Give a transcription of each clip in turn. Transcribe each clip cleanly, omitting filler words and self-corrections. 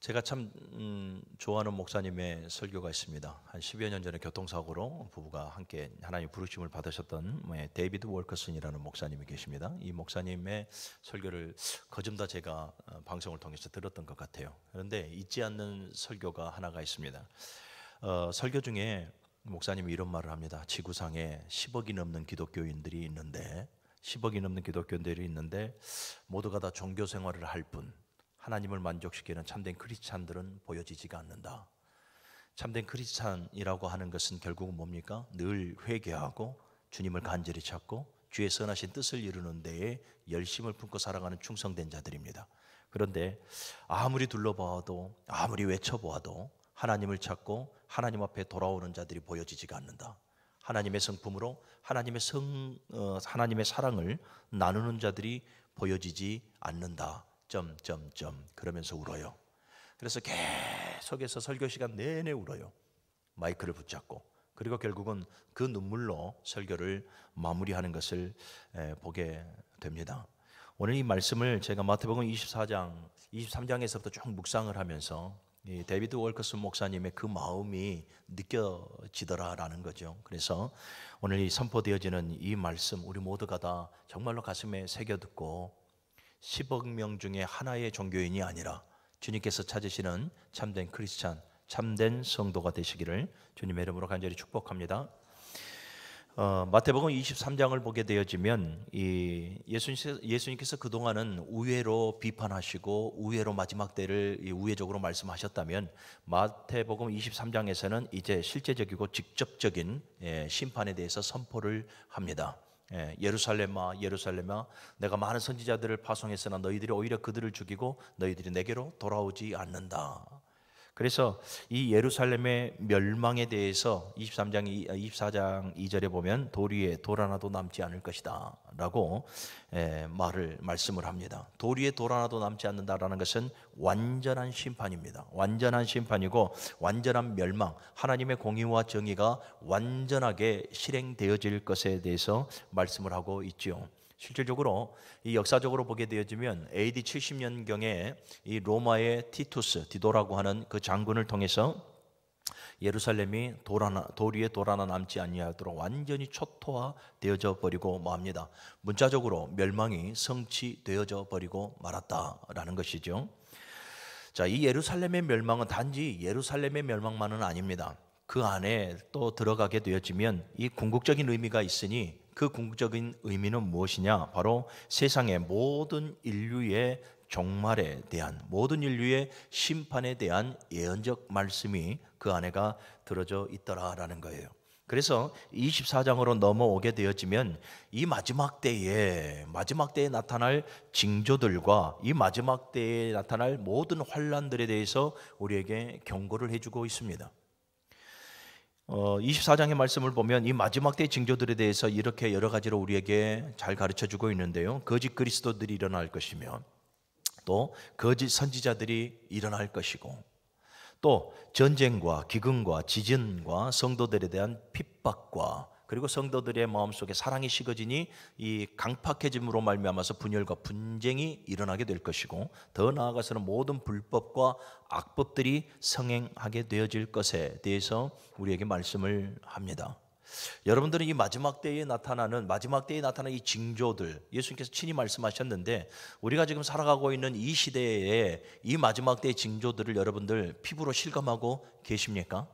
제가 참 좋아하는 목사님의 설교가 있습니다. 한 10여 년 전에 교통사고로 부부가 함께 하나님 부르심을 받으셨던 데이비드 월커슨이라는 목사님이 계십니다. 이 목사님의 설교를 거좀 더 제가 방송을 통해서 들었던 것 같아요. 그런데 잊지 않는 설교가 하나가 있습니다. 설교 중에 목사님이 이런 말을 합니다. 지구상에 10억이 넘는 기독교인들이 있는데 모두가 다 종교 생활을 할 뿐 하나님을 만족시키는 참된 크리스찬들은 보여지지가 않는다. 참된 크리스찬이라고 하는 것은 결국은 뭡니까? 늘 회개하고 주님을 간절히 찾고 주의 선하신 뜻을 이루는 데에 열심을 품고 살아가는 충성된 자들입니다. 그런데 아무리 둘러보아도 아무리 외쳐보아도 하나님을 찾고 하나님 앞에 돌아오는 자들이 보여지지가 않는다. 하나님의 성품으로 하나님의 사랑을 나누는 자들이 보여지지 않는다. 그러면서 울어요. 그래서 계속해서 설교 시간 내내 울어요. 마이크를 붙잡고. 그리고 결국은 그 눈물로 설교를 마무리하는 것을 보게 됩니다. 오늘 이 말씀을 제가 마태복음 23장에서부터 쭉 묵상을 하면서 이 데이비드 월커슨 목사님의 그 마음이 느껴지더라라는 거죠. 그래서 오늘 이 선포되어지는 이 말씀 우리 모두가 다 정말로 가슴에 새겨 듣고 10억 명 중에 하나의 종교인이 아니라 주님께서 찾으시는 참된 크리스찬, 참된 성도가 되시기를 주님의 이름으로 간절히 축복합니다. 마태복음 23장을 보게 되어지면 예수님께서 그동안은 우회로 비판하시고 우회로 마지막 때를 우회적으로 말씀하셨다면 마태복음 23장에서는 이제 실제적이고 직접적인 심판에 대해서 선포를 합니다. 예루살렘아 예루살렘아 내가 많은 선지자들을 파송했으나 너희들이 오히려 그들을 죽이고 너희들이 내게로 돌아오지 않는다. 그래서 이 예루살렘의 멸망에 대해서 24장 2절에 보면 돌 위에 돌 하나도 남지 않을 것이다 라고 말씀을 합니다. 돌 위에 돌 하나도 남지 않는다라는 것은 완전한 심판입니다. 완전한 심판이고 완전한 멸망, 하나님의 공의와 정의가 완전하게 실행되어질 것에 대해서 말씀을 하고 있죠. 실질적으로 이 역사적으로 보게 되어지면 AD 70년경에 이 로마의 디도라고 하는 그 장군을 통해서 예루살렘이 돌 위에 돌 하나 남지 아니하도록 완전히 초토화되어져 버리고 맙니다. 문자적으로 멸망이 성취되어져 버리고 말았다라는 것이죠. 자, 이 예루살렘의 멸망은 단지 예루살렘의 멸망만은 아닙니다. 그 안에 또 들어가게 되어지면 이 궁극적인 의미가 있으니 그 궁극적인 의미는 무엇이냐? 바로 세상의 모든 인류의 종말에 대한, 모든 인류의 심판에 대한 예언적 말씀이 그 안에가 들어져 있더라라는 거예요. 그래서 24장으로 넘어오게 되어지면 이 마지막 때에 나타날 징조들과 이 마지막 때에 나타날 모든 환란들에 대해서 우리에게 경고를 해주고 있습니다. 24장의 말씀을 보면 이 마지막 때의 징조들에 대해서 이렇게 여러 가지로 우리에게 잘 가르쳐주고 있는데요. 거짓 그리스도들이 일어날 것이며 또 거짓 선지자들이 일어날 것이고 또 전쟁과 기근과 지진과 성도들에 대한 핍박과 그리고 성도들의 마음속에 사랑이 식어지니 이 강팍해짐으로 말미암아서 분열과 분쟁이 일어나게 될 것이고 더 나아가서는 모든 불법과 악법들이 성행하게 되어질 것에 대해서 우리에게 말씀을 합니다. 여러분들은 이 마지막 때에 나타나는 이 징조들 예수님께서 친히 말씀하셨는데 우리가 지금 살아가고 있는 이 시대에 이 마지막 때의 징조들을 여러분들 피부로 실감하고 계십니까?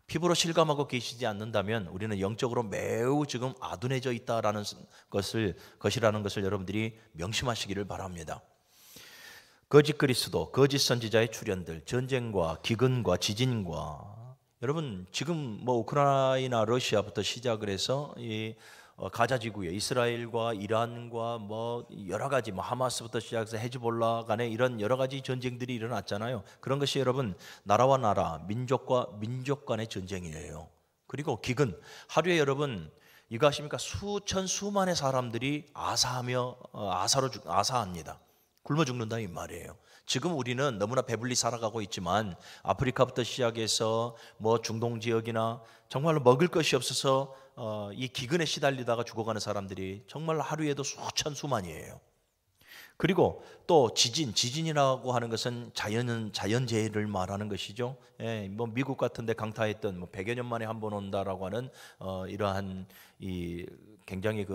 피부로 실감하고 계시지 않는다면 우리는 영적으로 매우 지금 아둔해져 있다라는 것이라는 것을 여러분들이 명심하시기를 바랍니다. 거짓 그리스도, 거짓 선지자의 출현들, 전쟁과 기근과 지진과 여러분 지금 우크라이나 러시아부터 시작을 해서 이 가자 지구에 이스라엘과 이란과 여러 가지 하마스부터 시작해서 헤즈볼라 간에 이런 여러 가지 전쟁들이 일어났잖아요. 그런 것이 여러분 나라와 나라, 민족과 민족 간의 전쟁이에요. 그리고 기근, 하루에 여러분 이거 아십니까? 수만의 사람들이 아사합니다. 굶어 죽는다 이 말이에요. 지금 우리는 너무나 배불리 살아가고 있지만 아프리카부터 시작해서 중동 지역이나 정말로 먹을 것이 없어서 이 기근에 시달리다가 죽어가는 사람들이 정말 하루에도 수만이에요. 그리고 또 지진이라고 하는 것은 자연재해를 말하는 것이죠. 예, 뭐 미국 같은데 강타했던 뭐 100여 년 만에 한 번 온다라고 하는 이러한 이 굉장히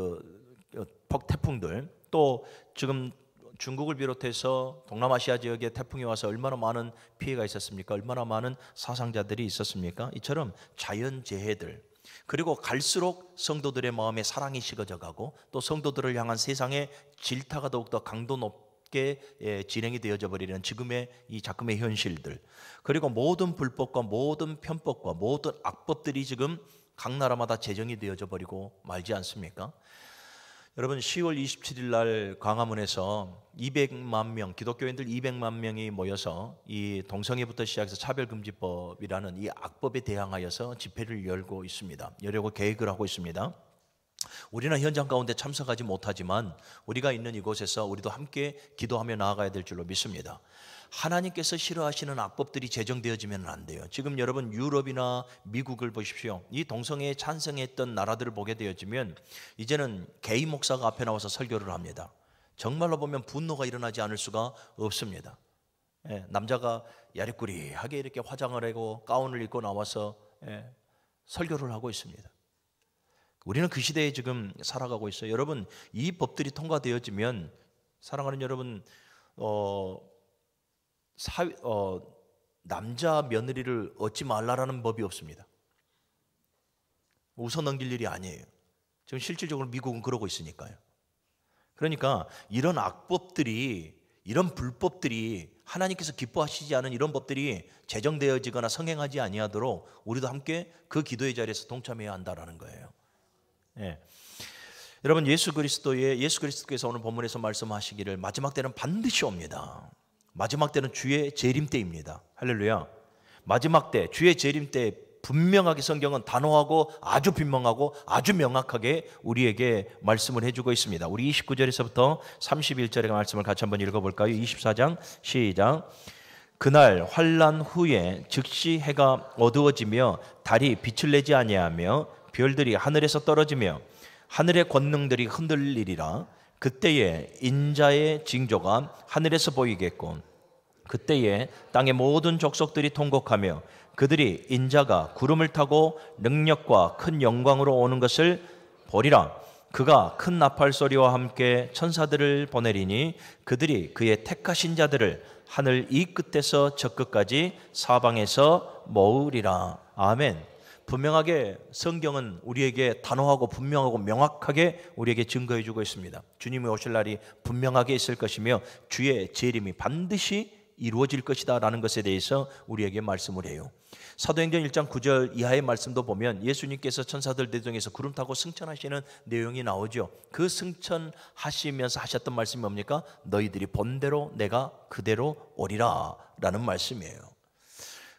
태풍들, 또 지금 중국을 비롯해서 동남아시아 지역에 태풍이 와서 얼마나 많은 피해가 있었습니까? 얼마나 많은 사상자들이 있었습니까? 이처럼 자연재해들, 그리고 갈수록 성도들의 마음에 사랑이 식어져 가고 또 성도들을 향한 세상의 질타가 더욱더 강도 높게 진행이 되어져 버리는 지금의 이 작금의 현실들, 그리고 모든 불법과 모든 편법과 모든 악법들이 지금 각 나라마다 제정이 되어져 버리고 말지 않습니까? 여러분, 10월 27일 날 광화문에서 200만 명, 기독교인들 200만 명이 모여서 이 동성애부터 시작해서 차별금지법이라는 이 악법에 대항하여서 집회를 열려고 계획을 하고 있습니다. 우리는 현장 가운데 참석하지 못하지만 우리가 있는 이곳에서 우리도 함께 기도하며 나아가야 될 줄로 믿습니다. 하나님께서 싫어하시는 악법들이 제정되어지면 안 돼요. 지금 여러분 유럽이나 미국을 보십시오. 이 동성애에 찬성했던 나라들을 보게 되어지면 이제는 게이 목사가 앞에 나와서 설교를 합니다. 정말로 보면 분노가 일어나지 않을 수가 없습니다. 남자가 야리꾸리하게 이렇게 화장을 하고 가운을 입고 나와서 설교를 하고 있습니다. 우리는 그 시대에 지금 살아가고 있어요. 여러분, 이 법들이 통과되어지면 사랑하는 여러분, 남자 며느리를 얻지 말라라는 법이 없습니다. 웃어 넘길 일이 아니에요. 지금 실질적으로 미국은 그러고 있으니까요. 그러니까 이런 악법들이, 이런 불법들이, 하나님께서 기뻐하시지 않은 이런 법들이 제정되어지거나 성행하지 아니하도록 우리도 함께 그 기도의 자리에서 동참해야 한다라는 거예요. 여러분, 예수 그리스도께서 오늘 본문에서 말씀하시기를 마지막 때는 반드시 옵니다. 마지막 때는 주의 재림 때입니다. 할렐루야. 마지막 때, 주의 재림 때 분명하게 성경은 단호하고 아주 분명하고 아주 명확하게 우리에게 말씀을 해주고 있습니다. 우리 29절에서부터 31절의 말씀을 같이 한번 읽어볼까요? 24장 시작. 그날 환난 후에 즉시 해가 어두워지며 달이 빛을 내지 아니하며 별들이 하늘에서 떨어지며 하늘의 권능들이 흔들리리라. 그때에 인자의 징조가 하늘에서 보이겠고 그때에 땅의 모든 족속들이 통곡하며 그들이 인자가 구름을 타고 능력과 큰 영광으로 오는 것을 보리라. 그가 큰 나팔 소리와 함께 천사들을 보내리니 그들이 그의 택하신 자들을 하늘 이 끝에서 저 끝까지 사방에서 모으리라. 아멘. 분명하게 성경은 우리에게 단호하고 분명하고 명확하게 우리에게 증거해 주고 있습니다. 주님이 오실 날이 분명하게 있을 것이며 주의 재림이 반드시 이루어질 것이다 라는 것에 대해서 우리에게 말씀을 해요. 사도행전 1장 9절 이하의 말씀도 보면 예수님께서 천사들 대동에서 구름 타고 승천하시는 내용이 나오죠. 그 승천하시면서 하셨던 말씀이 뭡니까? 너희들이 본대로 내가 그대로 오리라 라는 말씀이에요.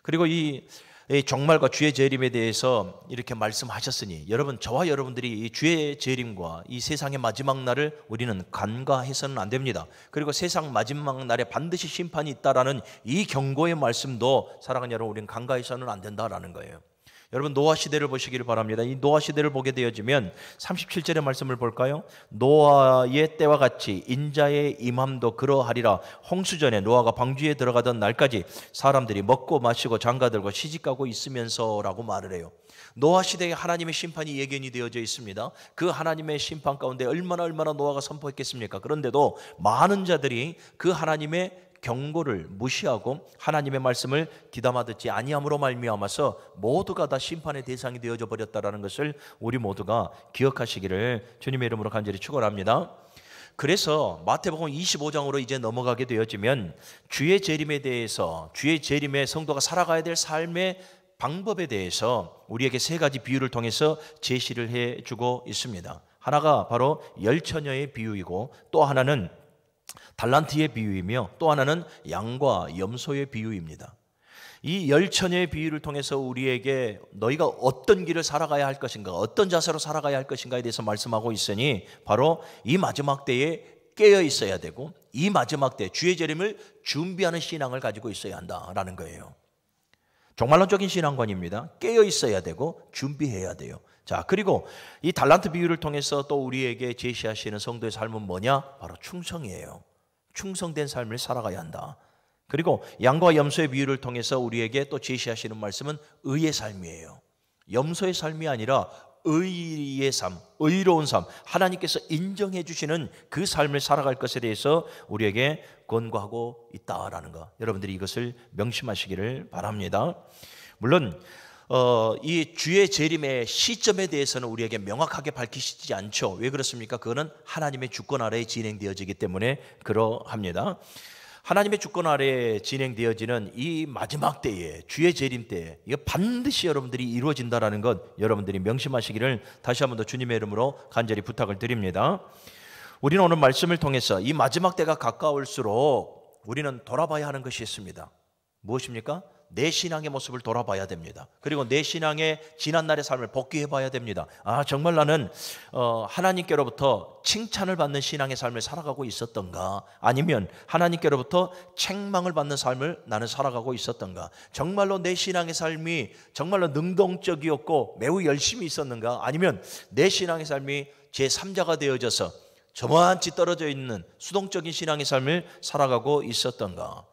그리고 이 종말과 주의 재림에 대해서 이렇게 말씀하셨으니 여러분, 저와 여러분들이 이 주의 재림과 이 세상의 마지막 날을 우리는 간과해서는 안 됩니다. 그리고 세상 마지막 날에 반드시 심판이 있다라는 이 경고의 말씀도 사랑하는 여러분, 우리는 간과해서는 안 된다라는 거예요. 여러분, 노아 시대를 보시기를 바랍니다. 이 노아 시대를 보게 되어지면 37절의 말씀을 볼까요? 노아의 때와 같이 인자의 임함도 그러하리라. 홍수전에 노아가 방주에 들어가던 날까지 사람들이 먹고 마시고 장가들고 시집가고 있으면서라고 말을 해요. 노아 시대에 하나님의 심판이 예견이 되어져 있습니다. 그 하나님의 심판 가운데 얼마나 노아가 선포했겠습니까? 그런데도 많은 자들이 그 하나님의 경고를 무시하고 하나님의 말씀을 귀담아 듣지 아니함으로 말미암아서 모두가 다 심판의 대상이 되어져 버렸다라는 것을 우리 모두가 기억하시기를 주님의 이름으로 간절히 축원합니다. 그래서 마태복음 25장으로 이제 넘어가게 되어지면 주의 재림에 대해서, 주의 재림에 성도가 살아가야 될 삶의 방법에 대해서 우리에게 세 가지 비유를 통해서 제시를 해주고 있습니다. 하나가 바로 열처녀의 비유이고, 또 하나는 달란트의 비유이며, 또 하나는 양과 염소의 비유입니다. 이 열처녀의 비유를 통해서 우리에게 너희가 어떤 길을 살아가야 할 것인가, 어떤 자세로 살아가야 할 것인가에 대해서 말씀하고 있으니 바로 이 마지막 때에 깨어 있어야 되고 이 마지막 때 주의 재림을 준비하는 신앙을 가지고 있어야 한다라는 거예요. 종말론적인 신앙관입니다. 깨어 있어야 되고 준비해야 돼요. 자, 그리고 이 달란트 비유를 통해서 또 우리에게 제시하시는 성도의 삶은 뭐냐? 바로 충성이에요. 충성된 삶을 살아가야 한다. 그리고 양과 염소의 비유를 통해서 우리에게 또 제시하시는 말씀은 의의 삶이에요. 염소의 삶이 아니라 의의 삶, 의로운 삶, 하나님께서 인정해 주시는 그 삶을 살아갈 것에 대해서 우리에게 권고하고 있다라는 것, 여러분들이 이것을 명심하시기를 바랍니다. 물론 이 주의 재림의 시점에 대해서는 우리에게 명확하게 밝히시지 않죠. 왜 그렇습니까? 그거는 하나님의 주권 아래에 진행되어지기 때문에 그러합니다. 하나님의 주권 아래에 진행되어지는 이 마지막 때에, 주의 재림 때에 이거 반드시 여러분들이 이루어진다는 것 여러분들이 명심하시기를 다시 한 번 더 주님의 이름으로 간절히 부탁을 드립니다. 우리는 오늘 말씀을 통해서 이 마지막 때가 가까울수록 우리는 돌아봐야 하는 것이 있습니다. 무엇입니까? 내 신앙의 모습을 돌아봐야 됩니다. 그리고 내 신앙의 지난날의 삶을 복귀해 봐야 됩니다. 정말 나는 하나님께로부터 칭찬을 받는 신앙의 삶을 살아가고 있었던가, 아니면 하나님께로부터 책망을 받는 삶을 나는 살아가고 있었던가, 정말로 내 신앙의 삶이 정말로 능동적이었고 매우 열심히 있었는가, 아니면 내 신앙의 삶이 제3자가 되어져서 저만치 떨어져 있는 수동적인 신앙의 삶을 살아가고 있었던가.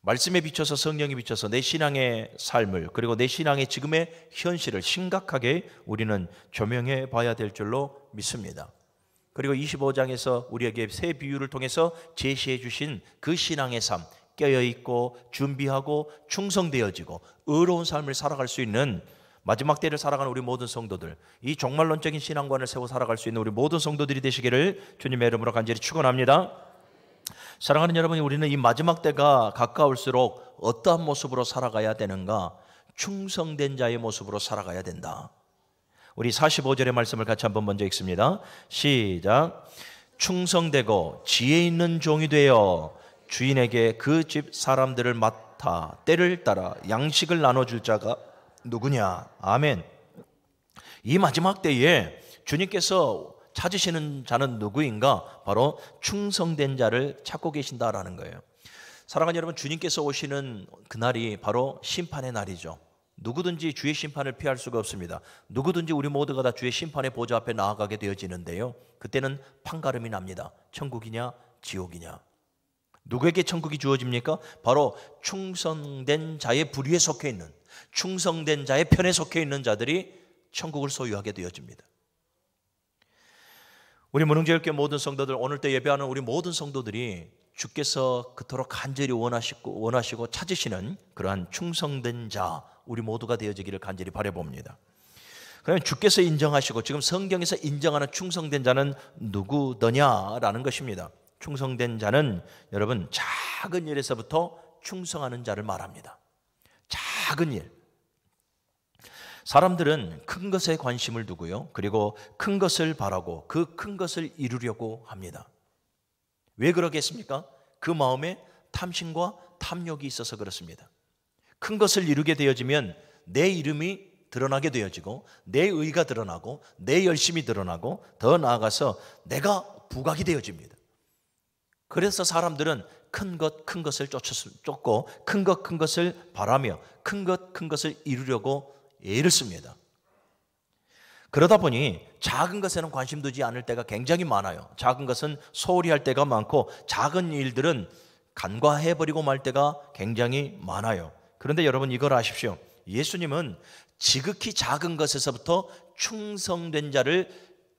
말씀에 비춰서, 성령에 비춰서 내 신앙의 삶을, 그리고 내 신앙의 지금의 현실을 심각하게 우리는 조명해 봐야 될 줄로 믿습니다. 그리고 25장에서 우리에게 새 비유를 통해서 제시해 주신 그 신앙의 삶, 깨어있고 준비하고 충성되어지고 의로운 삶을 살아갈 수 있는, 마지막 때를 살아가는 우리 모든 성도들, 이 종말론적인 신앙관을 세워 살아갈 수 있는 우리 모든 성도들이 되시기를 주님의 이름으로 간절히 축원합니다. 사랑하는 여러분이, 우리는 이 마지막 때가 가까울수록 어떠한 모습으로 살아가야 되는가? 충성된 자의 모습으로 살아가야 된다. 우리 45절의 말씀을 같이 한번 먼저 읽습니다. 시작. 충성되고 지혜 있는 종이 되어 주인에게 그 집 사람들을 맡아 때를 따라 양식을 나눠줄 자가 누구냐? 아멘. 이 마지막 때에 주님께서 찾으시는 자는 누구인가? 바로 충성된 자를 찾고 계신다라는 거예요. 사랑하는 여러분, 주님께서 오시는 그날이 바로 심판의 날이죠. 누구든지 주의 심판을 피할 수가 없습니다. 누구든지 우리 모두가 다 주의 심판의 보좌 앞에 나아가게 되어지는데요, 그때는 판가름이 납니다. 천국이냐 지옥이냐. 누구에게 천국이 주어집니까? 바로 충성된 자의 부류에 속해 있는, 충성된 자의 편에 속해 있는 자들이 천국을 소유하게 되어집니다. 우리 문흥제일교회 모든 성도들, 오늘 때 예배하는 우리 모든 성도들이 주께서 그토록 간절히 원하시고 찾으시는 그러한 충성된 자, 우리 모두가 되어지기를 간절히 바라봅니다. 그러면 주께서 인정하시고 지금 성경에서 인정하는 충성된 자는 누구더냐라는 것입니다. 충성된 자는 여러분, 작은 일에서부터 충성하는 자를 말합니다. 작은 일. 사람들은 큰 것에 관심을 두고요, 그리고 큰 것을 바라고 그 큰 것을 이루려고 합니다. 왜 그러겠습니까? 그 마음에 탐심과 탐욕이 있어서 그렇습니다. 큰 것을 이루게 되어지면 내 이름이 드러나게 되어지고, 내 의가 드러나고, 내 열심이 드러나고, 더 나아가서 내가 부각이 되어집니다. 그래서 사람들은 큰 것을 쫓고 큰 것을 바라며 큰 것을 이루려고 애를 씁니다. 그러다 보니 작은 것에는 관심 두지 않을 때가 굉장히 많아요. 작은 것은 소홀히 할 때가 많고, 작은 일들은 간과해버리고 말 때가 굉장히 많아요. 그런데 여러분, 이걸 아십시오. 예수님은 지극히 작은 것에서부터 충성된 자를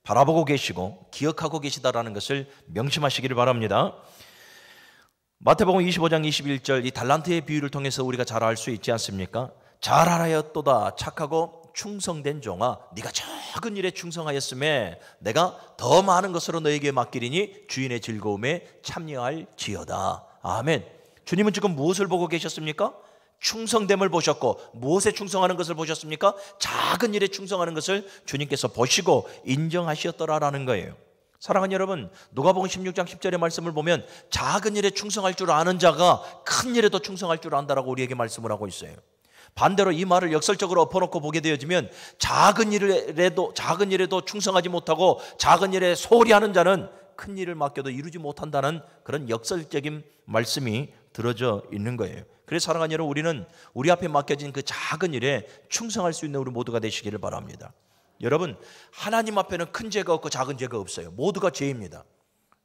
바라보고 계시고 기억하고 계시다라는 것을 명심하시기를 바랍니다. 마태복음 25장 21절, 이 달란트의 비유를 통해서 우리가 잘 알 수 있지 않습니까? 잘하였도다 착하고 충성된 종아, 네가 작은 일에 충성하였음에 내가 더 많은 것으로 너에게 맡기리니 주인의 즐거움에 참여할지어다. 아멘. 주님은 지금 무엇을 보고 계셨습니까? 충성됨을 보셨고, 무엇에 충성하는 것을 보셨습니까? 작은 일에 충성하는 것을 주님께서 보시고 인정하셨더라라는 거예요. 사랑하는 여러분, 누가복음 16장 10절의 말씀을 보면 작은 일에 충성할 줄 아는 자가 큰 일에도 충성할 줄 안다라고 우리에게 말씀을 하고 있어요. 반대로 이 말을 역설적으로 엎어놓고 보게 되어지면 작은 일에도 충성하지 못하고 작은 일에 소홀히 하는 자는 큰 일을 맡겨도 이루지 못한다는 그런 역설적인 말씀이 들어져 있는 거예요. 그래서 사랑하는 여러분, 우리는 우리 앞에 맡겨진 그 작은 일에 충성할 수 있는 우리 모두가 되시기를 바랍니다. 여러분, 하나님 앞에는 큰 죄가 없고 작은 죄가 없어요. 모두가 죄입니다.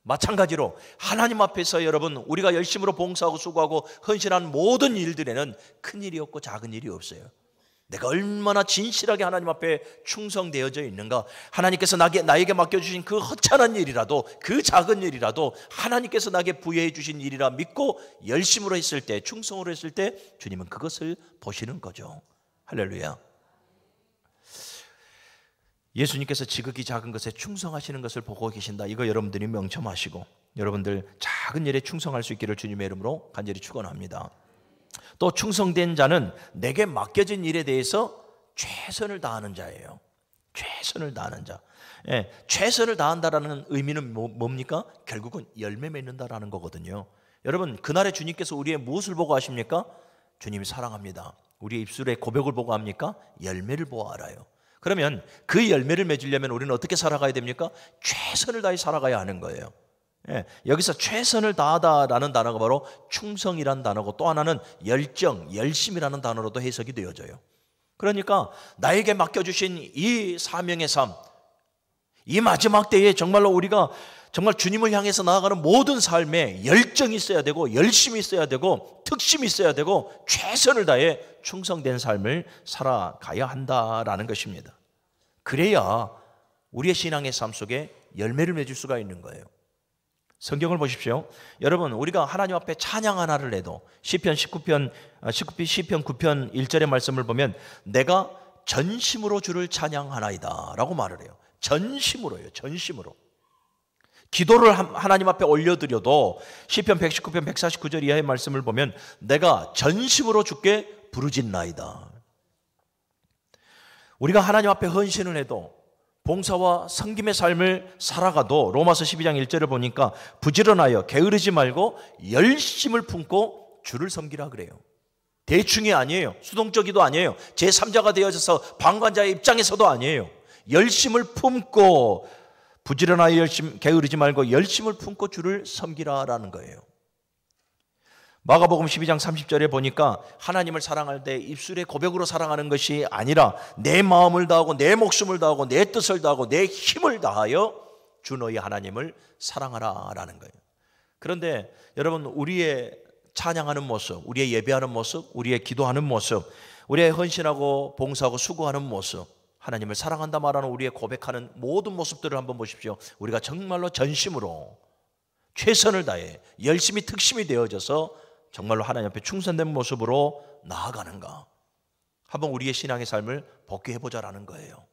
마찬가지로 하나님 앞에서 여러분 우리가 열심으로 봉사하고 수고하고 헌신한 모든 일들에는 큰 일이 없고 작은 일이 없어요. 내가 얼마나 진실하게 하나님 앞에 충성되어져 있는가, 하나님께서 나에게 맡겨주신 그 허찬한 일이라도, 그 작은 일이라도 하나님께서 나에게 부여해 주신 일이라 믿고 열심으로 했을 때, 충성으로 했을 때 주님은 그것을 보시는 거죠. 할렐루야. 예수님께서 지극히 작은 것에 충성하시는 것을 보고 계신다. 이거 여러분들이 명심하시고 여러분들 작은 일에 충성할 수 있기를 주님의 이름으로 간절히 축원합니다. 또 충성된 자는 내게 맡겨진 일에 대해서 최선을 다하는 자예요. 최선을 다하는 자. 예, 최선을 다한다라는 의미는 뭡니까? 결국은 열매 맺는다라는 거거든요. 여러분, 그날에 주님께서 우리의 무엇을 보고 하십니까? 주님이 사랑합니다. 우리의 입술의 고백을 보고 합니까? 열매를 보아 알아요. 그러면 그 열매를 맺으려면 우리는 어떻게 살아가야 됩니까? 최선을 다해 살아가야 하는 거예요. 예, 여기서 최선을 다하다라는 단어가 바로 충성이라는 단어고, 또 하나는 열정, 열심이라는 단어로도 해석이 되어져요. 그러니까 나에게 맡겨주신 이 사명의 삶, 이 마지막 때에 정말로 우리가 정말 주님을 향해서 나아가는 모든 삶에 열정이 있어야 되고, 열심이 있어야 되고, 특심이 있어야 되고, 최선을 다해 충성된 삶을 살아가야 한다라는 것입니다. 그래야 우리의 신앙의 삶 속에 열매를 맺을 수가 있는 거예요. 성경을 보십시오. 여러분, 우리가 하나님 앞에 찬양 하나를 해도 시편 9편 1절의 말씀을 보면 내가 전심으로 주를 찬양하나이다 라고 말을 해요. 전심으로요. 전심으로. 기도를 하나님 앞에 올려드려도 시편 119편 149절 이하의 말씀을 보면 내가 전심으로 주께 부르짖나이다. 우리가 하나님 앞에 헌신을 해도, 봉사와 섬김의 삶을 살아가도 로마서 12장 1절을 보니까 부지런하여 게으르지 말고 열심을 품고 주를 섬기라 그래요. 대충이 아니에요. 수동적이도 아니에요. 제3자가 되어져서 방관자의 입장에서도 아니에요. 열심을 품고, 부지런하여 게으르지 말고 열심을 품고 주를 섬기라라는 거예요. 마가복음 12장 30절에 보니까 하나님을 사랑할 때 입술의 고백으로 사랑하는 것이 아니라 내 마음을 다하고 내 목숨을 다하고 내 뜻을 다하고 내 힘을 다하여 주 너희 하나님을 사랑하라라는 거예요. 그런데 여러분, 우리의 찬양하는 모습, 우리의 예배하는 모습, 우리의 기도하는 모습, 우리의 헌신하고 봉사하고 수고하는 모습, 하나님을 사랑한다 말하는 우리의 고백하는 모든 모습들을 한번 보십시오. 우리가 정말로 전심으로 최선을 다해 열심히 특심이 되어져서 정말로 하나님 앞에 충성된 모습으로 나아가는가, 한번 우리의 신앙의 삶을 복귀해보자라는 거예요.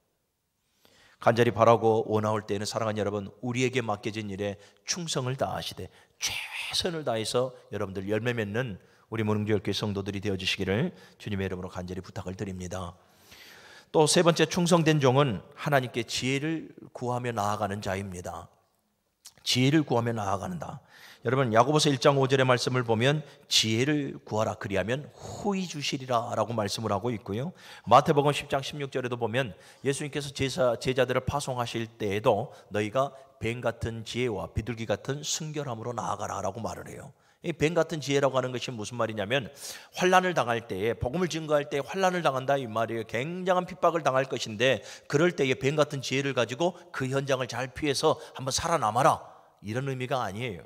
간절히 바라고 원하올 때에는 사랑하는 여러분, 우리에게 맡겨진 일에 충성을 다하시되 최선을 다해서 여러분들 열매 맺는 우리 무릉교회교회 성도들이 되어주시기를 주님의 이름으로 간절히 부탁을 드립니다. 또 세 번째, 충성된 종은 하나님께 지혜를 구하며 나아가는 자입니다. 지혜를 구하며 나아가는다. 여러분, 야고보서 1장 5절의 말씀을 보면 지혜를 구하라 그리하면 후히 주시리라 라고 말씀을 하고 있고요. 마태복음 10장 16절에도 보면 예수님께서 제자들을 파송하실 때에도 너희가 뱀 같은 지혜와 비둘기 같은 순결함으로 나아가라 라고 말을 해요. 이 뱀 같은 지혜라고 하는 것이 무슨 말이냐면, 환난을 당할 때에, 복음을 증거할 때 환난을 당한다 이 말이에요. 굉장한 핍박을 당할 것인데 그럴 때에 뱀 같은 지혜를 가지고 그 현장을 잘 피해서 한번 살아남아라, 이런 의미가 아니에요.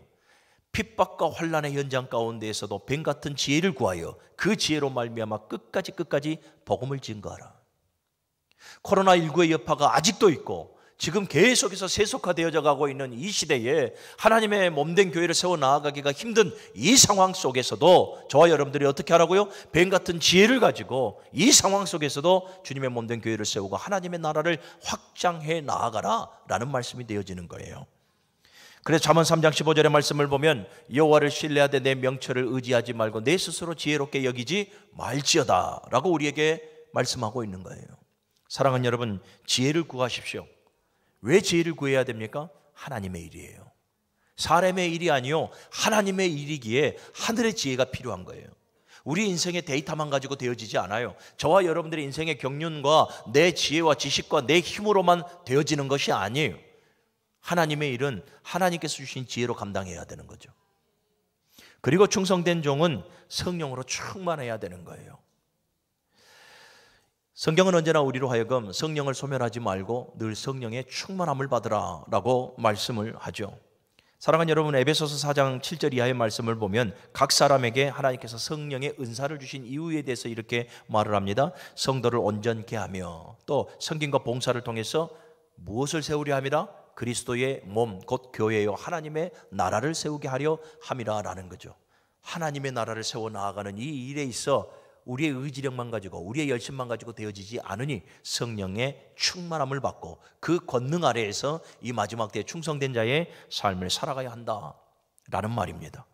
핍박과 환난의 현장 가운데에서도 뱀 같은 지혜를 구하여 그 지혜로 말미암아 끝까지 복음을 증거하라. 코로나19의 여파가 아직도 있고 지금 계속해서 세속화되어져 가고 있는 이 시대에 하나님의 몸된 교회를 세워 나아가기가 힘든 이 상황 속에서도 저와 여러분들이 어떻게 하라고요? 뱀 같은 지혜를 가지고 이 상황 속에서도 주님의 몸된 교회를 세우고 하나님의 나라를 확장해 나아가라 라는 말씀이 되어지는 거예요. 그래서 잠언 3장 15절의 말씀을 보면 여호와를 신뢰하되 내 명철을 의지하지 말고 내 스스로 지혜롭게 여기지 말지어다 라고 우리에게 말씀하고 있는 거예요. 사랑하는 여러분, 지혜를 구하십시오. 왜 지혜를 구해야 됩니까? 하나님의 일이에요. 사람의 일이 아니요, 하나님의 일이기에 하늘의 지혜가 필요한 거예요. 우리 인생의 데이터만 가지고 되어지지 않아요. 저와 여러분들의 인생의 경륜과 내 지혜와 지식과 내 힘으로만 되어지는 것이 아니에요. 하나님의 일은 하나님께서 주신 지혜로 감당해야 되는 거죠. 그리고 충성된 종은 성령으로 충만해야 되는 거예요. 성경은 언제나 우리로 하여금 성령을 소멸하지 말고 늘 성령의 충만함을 받으라 라고 말씀을 하죠. 사랑하는 여러분, 에베소서 4장 7절 이하의 말씀을 보면 각 사람에게 하나님께서 성령의 은사를 주신 이유에 대해서 이렇게 말을 합니다. 성도를 온전케 하며, 또 성김과 봉사를 통해서 무엇을 세우려 함이라? 그리스도의 몸 곧 교회요 하나님의 나라를 세우게 하려 함이라라는 거죠. 하나님의 나라를 세워 나아가는 이 일에 있어 우리의 의지력만 가지고 우리의 열심만 가지고 되어지지 않으니 성령의 충만함을 받고 그 권능 아래에서 이 마지막 때에 충성된 자의 삶을 살아가야 한다라는 말입니다.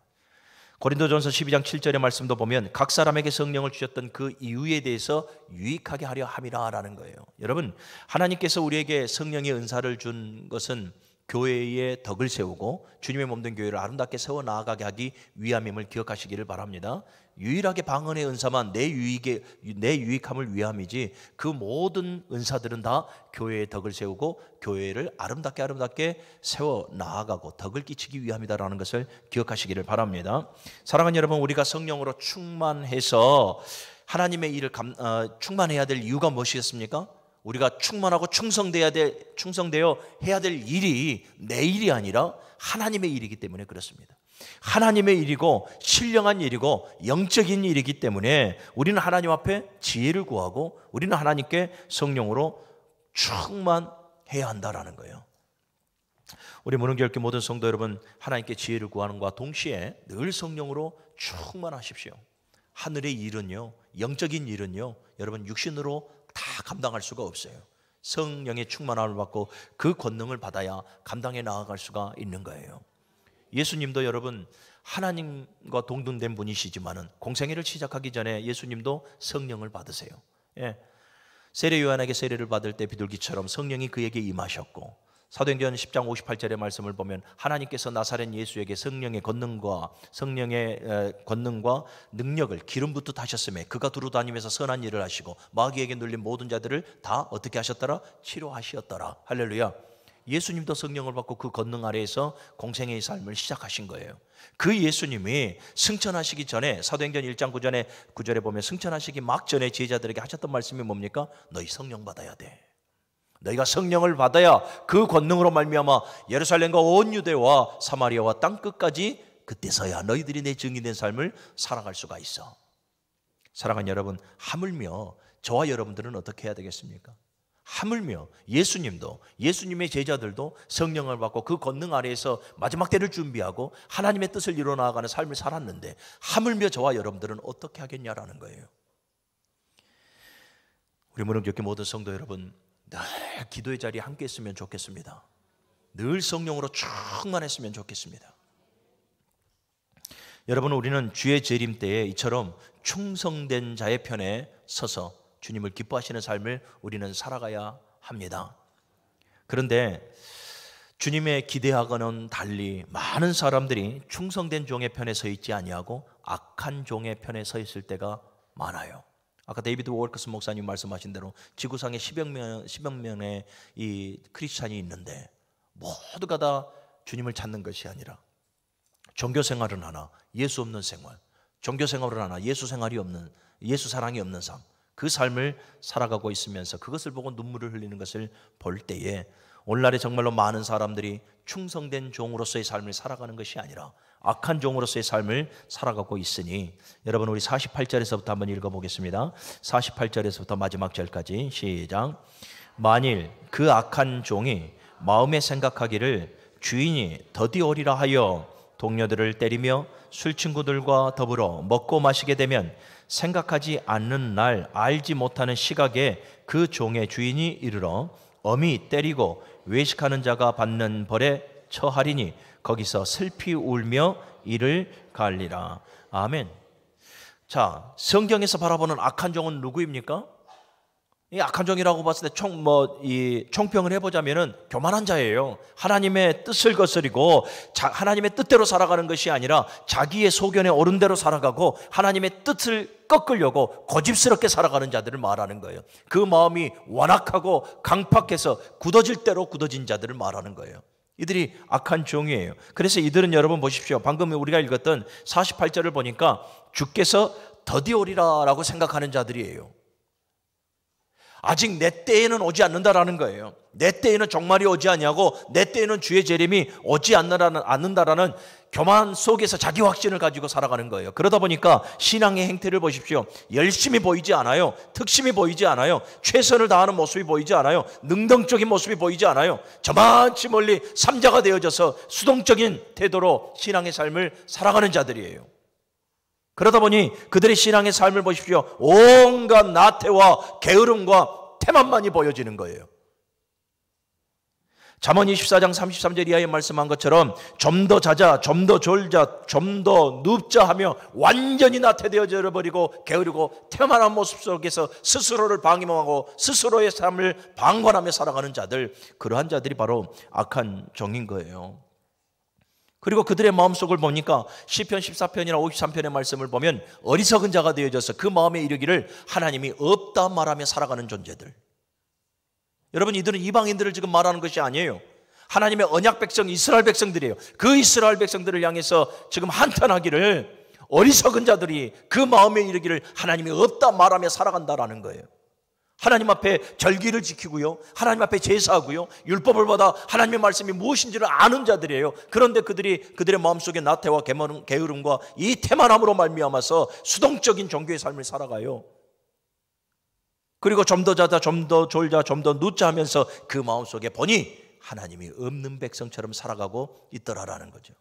고린도전서 12장 7절의 말씀도 보면 각 사람에게 성령을 주셨던 그 이유에 대해서 유익하게 하려 함이라라는 거예요. 여러분, 하나님께서 우리에게 성령의 은사를 준 것은 교회의 덕을 세우고 주님의 몸된 교회를 아름답게 세워 나아가게 하기 위함임을 기억하시기를 바랍니다. 유일하게 방언의 은사만 내 유익함을 위함이지 그 모든 은사들은 다 교회의 덕을 세우고 교회를 아름답게 세워 나아가고 덕을 끼치기 위함이다라는 것을 기억하시기를 바랍니다. 사랑하는 여러분, 우리가 성령으로 충만해서 하나님의 일을 충만해야 될 이유가 무엇이겠습니까? 우리가 충만하고 충성되어 해야 될 일이 내 일이 아니라 하나님의 일이기 때문에 그렇습니다. 하나님의 일이고 신령한 일이고 영적인 일이기 때문에 우리는 하나님 앞에 지혜를 구하고 우리는 하나님께 성령으로 충만해야 한다라는 거예요. 우리 문흥교회 모든 성도 여러분, 하나님께 지혜를 구하는 것과 동시에 늘 성령으로 충만하십시오. 하늘의 일은요, 영적인 일은요, 여러분 육신으로 다 감당할 수가 없어요. 성령의 충만함을 받고 그 권능을 받아야 감당해 나아갈 수가 있는 거예요. 예수님도 여러분 하나님과 동등된 분이시지만은 공생애를 시작하기 전에 예수님도 성령을 받으세요. 세례 요한에게 세례를 받을 때 비둘기처럼 성령이 그에게 임하셨고, 사도행전 10장 58절의 말씀을 보면 하나님께서 나사렛 예수에게 성령의 권능과 능력을 기름 붓듯 하셨음에 그가 두루 다니면서 선한 일을 하시고 마귀에게 눌린 모든 자들을 다 어떻게 하셨더라? 치료하시었더라. 할렐루야. 예수님도 성령을 받고 그 권능 아래에서 공생애의 삶을 시작하신 거예요. 그 예수님이 승천하시기 전에 사도행전 1장 9절에 보면 승천하시기 막 전에 제자들에게 하셨던 말씀이 뭡니까? 너희 성령 받아야 돼. 너희가 성령을 받아야 그 권능으로 말미암아 예루살렘과 온 유대와 사마리아와 땅 끝까지 그때서야 너희들이 내 증인된 삶을 살아갈 수가 있어. 사랑하는 여러분, 하물며 저와 여러분들은 어떻게 해야 되겠습니까? 하물며 예수님도, 예수님의 제자들도 성령을 받고 그 권능 아래에서 마지막 때를 준비하고 하나님의 뜻을 이루어 나아가는 삶을 살았는데 하물며 저와 여러분들은 어떻게 하겠냐라는 거예요. 우리 문흥교회 모든 성도 여러분, 늘 기도의 자리에 함께 있으면 좋겠습니다. 늘 성령으로 충만했으면 좋겠습니다. 여러분, 우리는 주의 재림 때에 이처럼 충성된 자의 편에 서서 주님을 기뻐하시는 삶을 우리는 살아가야 합니다. 그런데 주님의 기대하고는 달리 많은 사람들이 충성된 종의 편에 서 있지 아니하고 악한 종의 편에 서 있을 때가 많아요. 아까 데이비드 월커스 목사님 말씀하신 대로 지구상에 10여 명의 이 크리스찬이 있는데 모두가 다 주님을 찾는 것이 아니라 종교 생활은 하나 예수 없는 생활, 종교 생활은 하나 예수 생활이 없는, 예수 사랑이 없는 삶, 그 삶을 살아가고 있으면서 그것을 보고 눈물을 흘리는 것을 볼 때에 오늘날에 정말로 많은 사람들이 충성된 종으로서의 삶을 살아가는 것이 아니라 악한 종으로서의 삶을 살아가고 있으니, 여러분 우리 48절에서부터 한번 읽어보겠습니다. 48절에서부터 마지막 절까지 시작. 만일 그 악한 종이 마음에 생각하기를 주인이 더디오리라 하여 동료들을 때리며 술친구들과 더불어 먹고 마시게 되면 생각하지 않는 날 알지 못하는 시각에 그 종의 주인이 이르러 엄히 때리고 외식하는 자가 받는 벌에 처하리니 거기서 슬피 울며 이를 갈리라. 아멘. 자, 성경에서 바라보는 악한 종은 누구입니까? 이 악한 종이라고 봤을 때 총평을 해보자면은 교만한 자예요. 하나님의 뜻을 거스리고 하나님의 뜻대로 살아가는 것이 아니라 자기의 소견에 옳은 대로 살아가고 하나님의 뜻을 꺾으려고 고집스럽게 살아가는 자들을 말하는 거예요. 그 마음이 완악하고 강팍해서 굳어질 대로 굳어진 자들을 말하는 거예요. 이들이 악한 종이에요. 그래서 이들은 여러분 보십시오. 방금 우리가 읽었던 48절을 보니까 주께서 더디오리라 라고 생각하는 자들이에요. 아직 내 때에는 오지 않는다라는 거예요. 내 때에는 종말이 오지 아니하고 내 때에는 주의 재림이 오지 않는다라는 교만 속에서 자기 확신을 가지고 살아가는 거예요. 그러다 보니까 신앙의 행태를 보십시오. 열심히 보이지 않아요. 특심이 보이지 않아요. 최선을 다하는 모습이 보이지 않아요. 능동적인 모습이 보이지 않아요. 저만치 멀리 삼자가 되어져서 수동적인 태도로 신앙의 삶을 살아가는 자들이에요. 그러다 보니 그들의 신앙의 삶을 보십시오. 온갖 나태와 게으름과 태만만이 보여지는 거예요. 잠언 24장 33절 이하에 말씀한 것처럼 좀 더 자자, 좀 더 졸자, 좀 더 눕자 하며 완전히 나태되어져 버리고 게으르고 태만한 모습 속에서 스스로를 방임하고 스스로의 삶을 방관하며 살아가는 자들, 그러한 자들이 바로 악한 종인 거예요. 그리고 그들의 마음속을 보니까 시편 14편이나 53편의 말씀을 보면 어리석은 자가 되어져서 그 마음에 이르기를 하나님이 없다 말하며 살아가는 존재들. 여러분, 이들은 이방인들을 지금 말하는 것이 아니에요. 하나님의 언약 백성 이스라엘 백성들이에요. 그 이스라엘 백성들을 향해서 지금 한탄하기를 어리석은 자들이 그 마음에 이르기를 하나님이 없다 말하며 살아간다라는 거예요. 하나님 앞에 절기를 지키고요, 하나님 앞에 제사하고요, 율법을 받아 하나님의 말씀이 무엇인지를 아는 자들이에요. 그런데 그들의 마음속에 나태와 게으름과 이 태만함으로 말미암아서 수동적인 종교의 삶을 살아가요. 그리고 좀 더 자자, 좀 더 졸자, 좀 더 눕자 하면서 그 마음속에 보니 하나님이 없는 백성처럼 살아가고 있더라라는 거죠.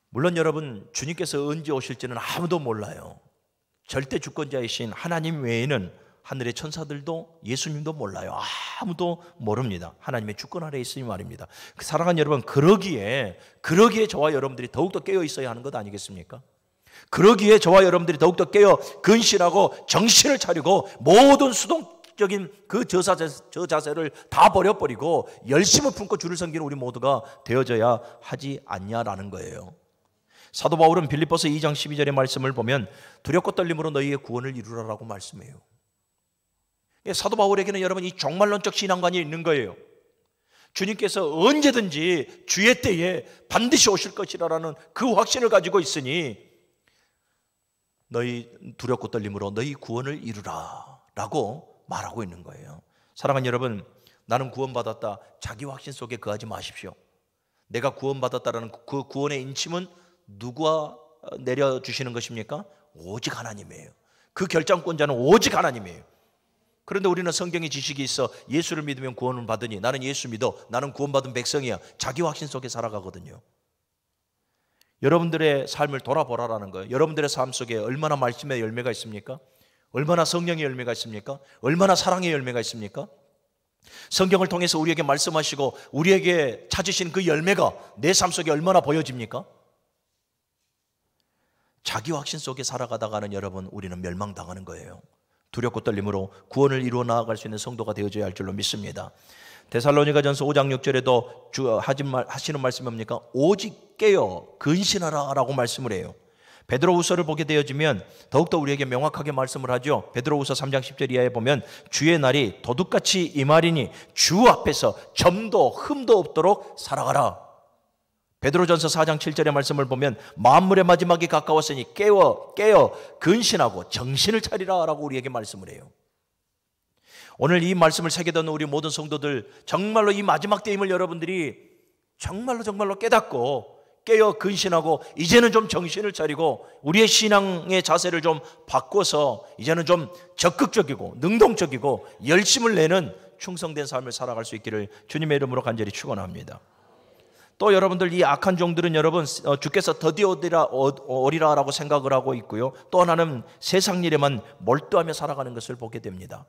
물론 여러분, 주님께서 언제 오실지는 아무도 몰라요. 절대 주권자이신 하나님 외에는 하늘의 천사들도 예수님도 몰라요. 아무도 모릅니다. 하나님의 주권 아래에 있으니 말입니다. 사랑하는 여러분, 그러기에 저와 여러분들이 더욱더 깨어 있어야 하는 것 아니겠습니까? 그러기에 저와 여러분들이 더욱더 깨어 근신하고 정신을 차리고 모든 수동적인 그 저자세를 다 버려버리고 열심을 품고 주를 섬기는 우리 모두가 되어져야 하지 않냐라는 거예요. 사도 바울은 빌립보서 2장 12절의 말씀을 보면 두렵고 떨림으로 너희의 구원을 이루라라고 말씀해요. 사도 바울에게는 여러분 이 종말론적 신앙관이 있는 거예요. 주님께서 언제든지 주의 때에 반드시 오실 것이라는 그 확신을 가지고 있으니 너희 두렵고 떨림으로 너희 구원을 이루라 라고 말하고 있는 거예요. 사랑하는 여러분, 나는 구원받았다, 자기 확신 속에 거하지 마십시오. 내가 구원받았다라는 그 구원의 인침은 누가 내려주시는 것입니까? 오직 하나님이에요. 그 결정권자는 오직 하나님이에요. 그런데 우리는 성경의 지식이 있어 예수를 믿으면 구원을 받으니 나는 예수 믿어, 나는 구원받은 백성이야, 자기 확신 속에 살아가거든요. 여러분들의 삶을 돌아보라라는 거예요. 여러분들의 삶 속에 얼마나 말씀의 열매가 있습니까? 얼마나 성령의 열매가 있습니까? 얼마나 사랑의 열매가 있습니까? 성경을 통해서 우리에게 말씀하시고 우리에게 찾으신 그 열매가 내 삶 속에 얼마나 보여집니까? 자기 확신 속에 살아가다가는 여러분, 우리는 멸망당하는 거예요. 두렵고 떨림으로 구원을 이루어 나아갈 수 있는 성도가 되어져야 할 줄로 믿습니다. 데살로니가전서 5장 6절에도 하시는 말씀이 뭡니까? 오직 깨어 근신하라 라고 말씀을 해요. 베드로후서를 보게 되어지면 더욱더 우리에게 명확하게 말씀을 하죠. 베드로후서 3장 10절 이하에 보면 주의 날이 도둑같이 임하리니 주 앞에서 점도 흠도 없도록 살아가라. 베드로전서 4장 7절의 말씀을 보면 만물의 마지막이 가까웠으니 깨어 근신하고 정신을 차리라 라고 우리에게 말씀을 해요. 오늘 이 말씀을 새겨 듣는 우리 모든 성도들, 정말로 이 마지막 때임을 여러분들이 정말로 깨닫고 깨어 근신하고 이제는 좀 정신을 차리고 우리의 신앙의 자세를 좀 바꿔서 이제는 좀 적극적이고 능동적이고 열심을 내는 충성된 삶을 살아갈 수 있기를 주님의 이름으로 간절히 축원합니다. 또 여러분들, 이 악한 종들은 여러분 주께서 더디 오리라라고 생각을 하고 있고요, 또 하나는 세상 일에만 몰두하며 살아가는 것을 보게 됩니다.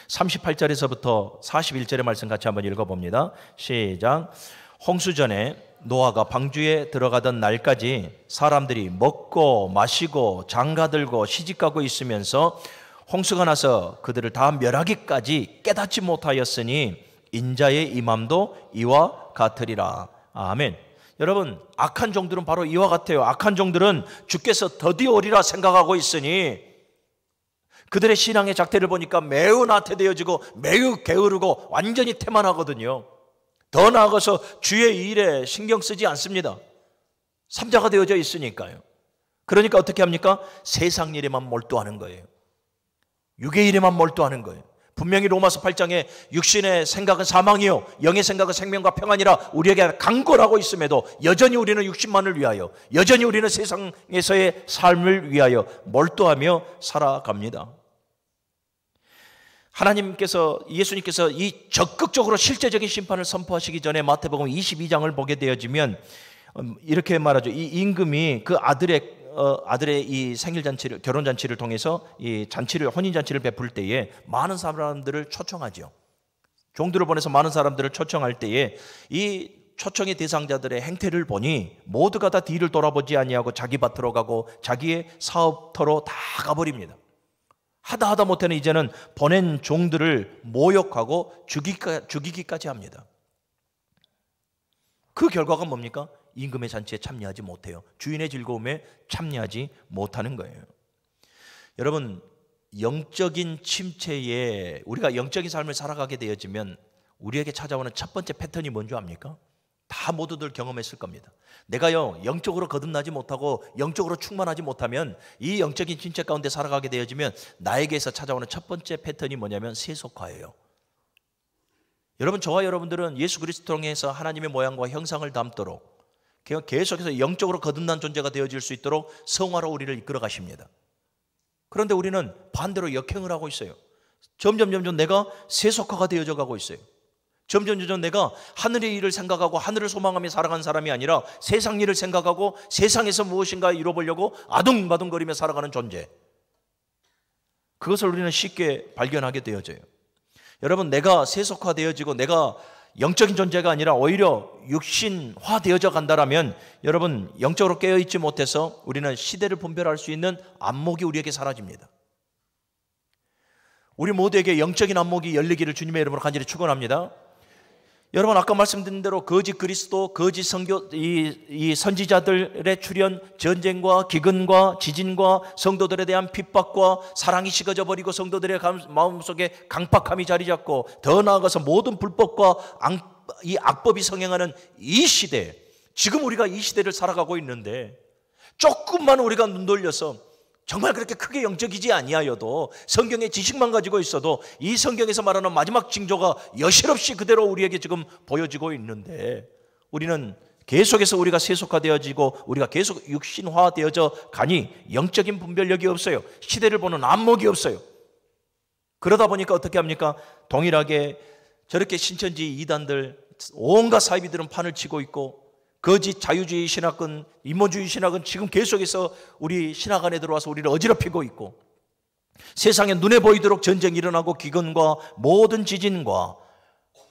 38절에서부터 41절의 말씀 같이 한번 읽어봅니다. 시작. 홍수전에 노아가 방주에 들어가던 날까지 사람들이 먹고 마시고 장가들고 시집가고 있으면서 홍수가 나서 그들을 다 멸하기까지 깨닫지 못하였으니 인자의 임함도 이와 같으리라. 아멘. 여러분, 악한 종들은 바로 이와 같아요. 악한 종들은 주께서 더디 오리라 생각하고 있으니 그들의 신앙의 작태를 보니까 매우 나태되어지고 매우 게으르고 완전히 태만하거든요. 더 나아가서 주의 일에 신경 쓰지 않습니다. 삼자가 되어져 있으니까요. 그러니까 어떻게 합니까? 세상 일에만 몰두하는 거예요. 육의 일에만 몰두하는 거예요. 분명히 로마서 8장에 육신의 생각은 사망이요 영의 생각은 생명과 평안이라 우리에게 강권하고 있음에도 여전히 우리는 육신만을 위하여, 여전히 우리는 세상에서의 삶을 위하여 몰두하며 살아갑니다. 하나님께서, 예수님께서 이 적극적으로 실제적인 심판을 선포하시기 전에 마태복음 22장을 보게 되어지면 이렇게 말하죠. 이 임금이 그 아들의 이 생일잔치를, 결혼잔치를 통해서 이 잔치를, 혼인잔치를 베풀 때에 많은 사람들을 초청하죠. 종들을 보내서 많은 사람들을 초청할 때에 이 초청의 대상자들의 행태를 보니 모두가 다 뒤를 돌아보지 아니하고 자기 밭으로 가고 자기의 사업터로 다 가버립니다. 하다 못해는 이제는 보낸 종들을 모욕하고 죽이기까지 합니다. 그 결과가 뭡니까? 임금의 잔치에 참여하지 못해요. 주인의 즐거움에 참여하지 못하는 거예요. 여러분, 영적인 침체에 우리가 영적인 삶을 살아가게 되어지면 우리에게 찾아오는 첫 번째 패턴이 뭔지 압니까? 다 모두들 경험했을 겁니다. 내가요 영적으로 거듭나지 못하고 영적으로 충만하지 못하면 이 영적인 침체 가운데 살아가게 되어지면 나에게서 찾아오는 첫 번째 패턴이 뭐냐면 세속화예요. 여러분, 저와 여러분들은 예수 그리스도 통해서 하나님의 모양과 형상을 담도록 계속해서 영적으로 거듭난 존재가 되어질 수 있도록 성화로 우리를 이끌어 가십니다. 그런데 우리는 반대로 역행을 하고 있어요. 점점 내가 세속화가 되어져 가고 있어요. 점점 내가 하늘의 일을 생각하고 하늘을 소망하며 살아가는 사람이 아니라 세상 일을 생각하고 세상에서 무엇인가 이뤄보려고 아둥바둥거리며 살아가는 존재, 그것을 우리는 쉽게 발견하게 되어져요. 여러분, 내가 세속화되어지고 내가 영적인 존재가 아니라 오히려 육신화되어져 간다라면 여러분, 영적으로 깨어있지 못해서 우리는 시대를 분별할 수 있는 안목이 우리에게 사라집니다. 우리 모두에게 영적인 안목이 열리기를 주님의 이름으로 간절히 축원합니다. 여러분, 아까 말씀드린 대로 거짓 그리스도, 거짓 선교, 이 선지자들의 출현, 전쟁과 기근과 지진과 성도들에 대한 핍박과 사랑이 식어져 버리고 성도들의 마음속에 강팍함이 자리 잡고 더 나아가서 모든 불법과 이 악법이 성행하는 이 시대, 지금 우리가 이 시대를 살아가고 있는데 조금만 우리가 눈 돌려서 정말 그렇게 크게 영적이지 아니하여도 성경의 지식만 가지고 있어도 이 성경에서 말하는 마지막 징조가 여실없이 그대로 우리에게 지금 보여지고 있는데 우리는 계속해서 우리가 세속화되어지고 우리가 계속 육신화되어져 가니 영적인 분별력이 없어요. 시대를 보는 안목이 없어요. 그러다 보니까 어떻게 합니까? 동일하게 저렇게 신천지 이단들, 온갖 사이비들은 판을 치고 있고 거짓 자유주의 신학은, 인본주의 신학은 지금 계속해서 우리 신학 안에 들어와서 우리를 어지럽히고 있고 세상에 눈에 보이도록 전쟁이 일어나고 기근과 모든 지진과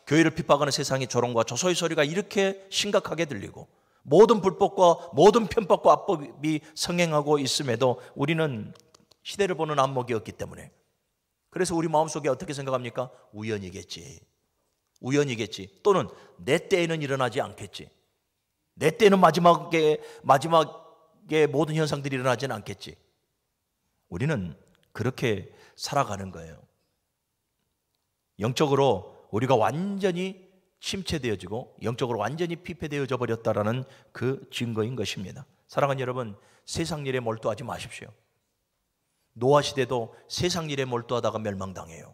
교회를 핍박하는 세상의 조롱과 조소의 소리가 이렇게 심각하게 들리고 모든 불법과 모든 편법과 압법이 성행하고 있음에도 우리는 시대를 보는 안목이 없기 때문에, 그래서 우리 마음속에 어떻게 생각합니까? 우연이겠지, 또는 내 때에는 일어나지 않겠지, 내 때는 마지막에 모든 현상들이 일어나지는 않겠지. 우리는 그렇게 살아가는 거예요. 영적으로 우리가 완전히 침체되어지고 영적으로 완전히 피폐되어져 버렸다라는 그 증거인 것입니다. 사랑하는 여러분, 세상 일에 몰두하지 마십시오. 노아 시대도 세상 일에 몰두하다가 멸망당해요.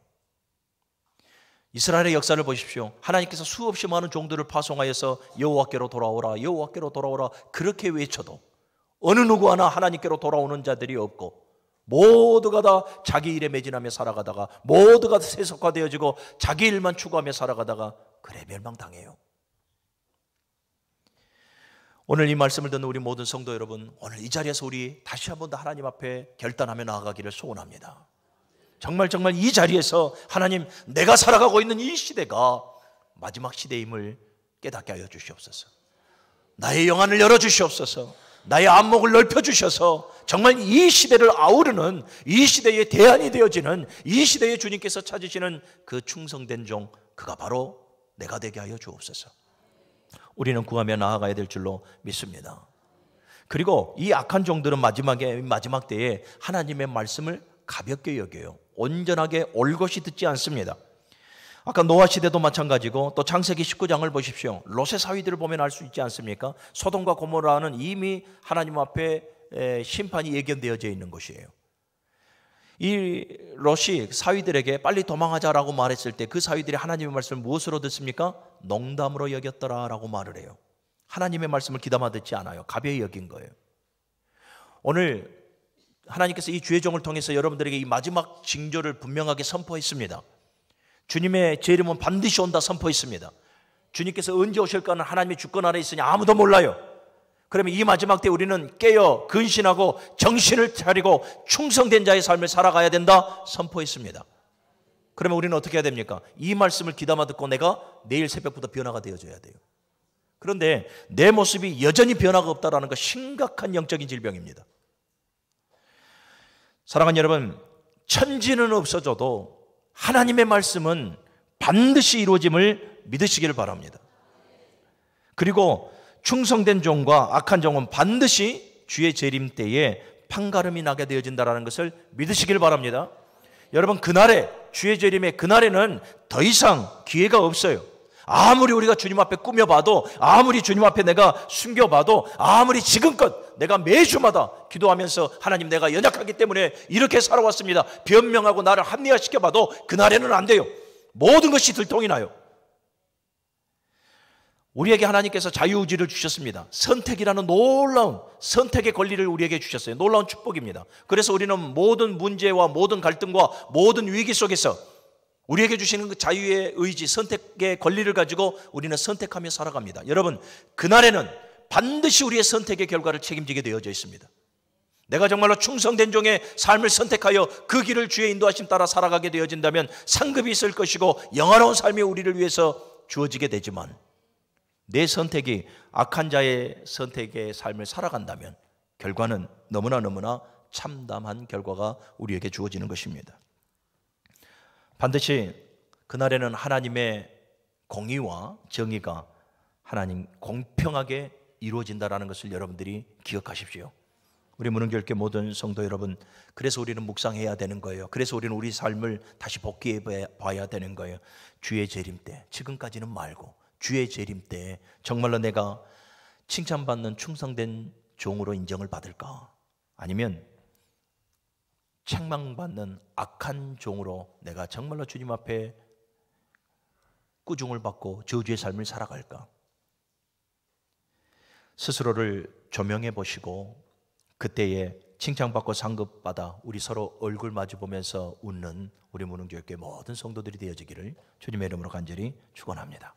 이스라엘의 역사를 보십시오. 하나님께서 수없이 많은 종들을 파송하여서 여호와께로 돌아오라, 여호와께로 돌아오라 그렇게 외쳐도 어느 누구 하나 하나님께로 돌아오는 자들이 없고 모두가 다 자기 일에 매진하며 살아가다가 모두가 세속화되어지고 자기 일만 추구하며 살아가다가 그래 멸망당해요. 오늘 이 말씀을 듣는 우리 모든 성도 여러분, 오늘 이 자리에서 우리 다시 한 번 더 하나님 앞에 결단하며 나아가기를 소원합니다. 정말 이 자리에서 하나님, 내가 살아가고 있는 이 시대가 마지막 시대임을 깨닫게 하여 주시옵소서. 나의 영안을 열어주시옵소서. 나의 안목을 넓혀주셔서 정말 이 시대를 아우르는, 이 시대의 대안이 되어지는, 이 시대에 주님께서 찾으시는 그 충성된 종, 그가 바로 내가 되게 하여 주옵소서. 우리는 구하며 나아가야 될 줄로 믿습니다. 그리고 이 악한 종들은 마지막 때에 하나님의 말씀을 가볍게 여겨요. 온전하게 올곧이 듣지 않습니다. 아까 노아 시대도 마찬가지고 또 창세기 19장을 보십시오. 롯의 사위들을 보면 알 수 있지 않습니까? 소돔과 고모라는 이미 하나님 앞에 심판이 예견되어져 있는 곳이에요. 이 롯이 사위들에게 빨리 도망하자라고 말했을 때 그 사위들이 하나님의 말씀을 무엇으로 듣습니까? 농담으로 여겼더라라고 말을 해요. 하나님의 말씀을 귀담아 듣지 않아요. 가벼이 여긴 거예요. 오늘 하나님께서 이 주의 종을 통해서 여러분들에게 이 마지막 징조를 분명하게 선포했습니다. 주님의 재림은 반드시 온다 선포했습니다. 주님께서 언제 오실까는 하나님의 주권 아래 있으니 아무도 몰라요. 그러면 이 마지막 때 우리는 깨어 근신하고 정신을 차리고 충성된 자의 삶을 살아가야 된다 선포했습니다. 그러면 우리는 어떻게 해야 됩니까? 이 말씀을 귀담아 듣고 내가 내일 새벽부터 변화가 되어줘야 돼요. 그런데 내 모습이 여전히 변화가 없다는 거 심각한 영적인 질병입니다. 사랑하는 여러분, 천지는 없어져도 하나님의 말씀은 반드시 이루어짐을 믿으시기를 바랍니다. 그리고 충성된 종과 악한 종은 반드시 주의 재림 때에 판가름이 나게 되어진다는 것을 믿으시길 바랍니다. 여러분, 그날에 주의 재림의 그날에는 더 이상 기회가 없어요. 아무리 우리가 주님 앞에 꾸며봐도, 아무리 주님 앞에 내가 숨겨봐도, 아무리 지금껏 내가 매주마다 기도하면서 하나님 내가 연약하기 때문에 이렇게 살아왔습니다 변명하고 나를 합리화시켜봐도 그날에는 안 돼요. 모든 것이 들통이 나요. 우리에게 하나님께서 자유의지를 주셨습니다. 선택이라는 놀라운 선택의 권리를 우리에게 주셨어요. 놀라운 축복입니다. 그래서 우리는 모든 문제와 모든 갈등과 모든 위기 속에서 우리에게 주시는 그 자유의 의지, 선택의 권리를 가지고 우리는 선택하며 살아갑니다. 여러분, 그날에는 반드시 우리의 선택의 결과를 책임지게 되어져 있습니다. 내가 정말로 충성된 종의 삶을 선택하여 그 길을 주의 인도하심 따라 살아가게 되어진다면 상급이 있을 것이고 영화로운 삶이 우리를 위해서 주어지게 되지만, 내 선택이 악한 자의 선택의 삶을 살아간다면 결과는 너무나 참담한 결과가 우리에게 주어지는 것입니다. 반드시 그날에는 하나님의 공의와 정의가 하나님 공평하게 이루어진다는 것을 여러분들이 기억하십시오. 우리 문흥교회 모든 성도 여러분, 그래서 우리는 묵상해야 되는 거예요. 그래서 우리는 우리 삶을 다시 복귀해 봐야 되는 거예요. 주의 재림 때, 지금까지는 말고 주의 재림 때 정말로 내가 칭찬받는 충성된 종으로 인정을 받을까? 아니면 책망받는 악한 종으로 내가 정말로 주님 앞에 꾸중을 받고 저주의 삶을 살아갈까? 스스로를 조명해 보시고 그때에 칭찬받고 상급받아 우리 서로 얼굴 마주 보면서 웃는 우리 문흥교회 모든 성도들이 되어지기를 주님의 이름으로 간절히 축원합니다.